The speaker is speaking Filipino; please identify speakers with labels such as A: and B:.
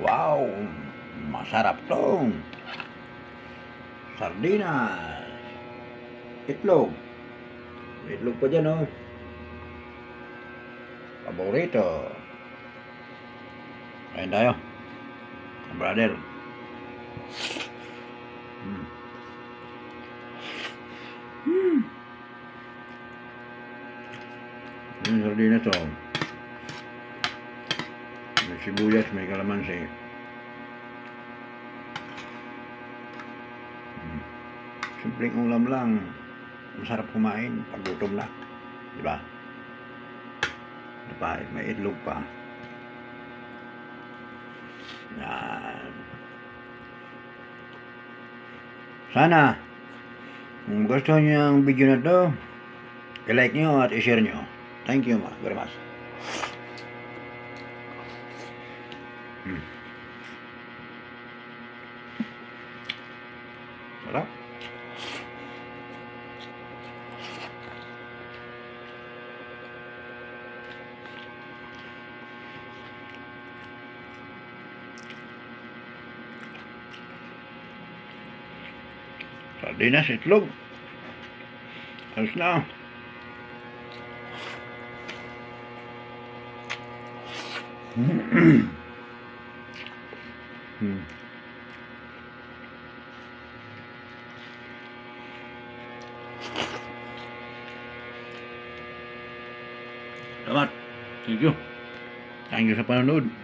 A: Wow, masarap to. Sardinas. Itlog. May itlog pa dyan, oh. Paborito. Kain tayo. Brother. Yung sardinas, oh. May sibuyas, may kalamansi. Simpleng ulam lang. Masarap kumain pag gutom na. Diba? Diba? May itlog pa. Yan. Sana kung gusto niyo ang video na to, i-like nyo at i-share nyo. Thank you very much. Sarap. Sardinas, itlog. Ayos na. Salamat. Thank you. Thank you sa panonood.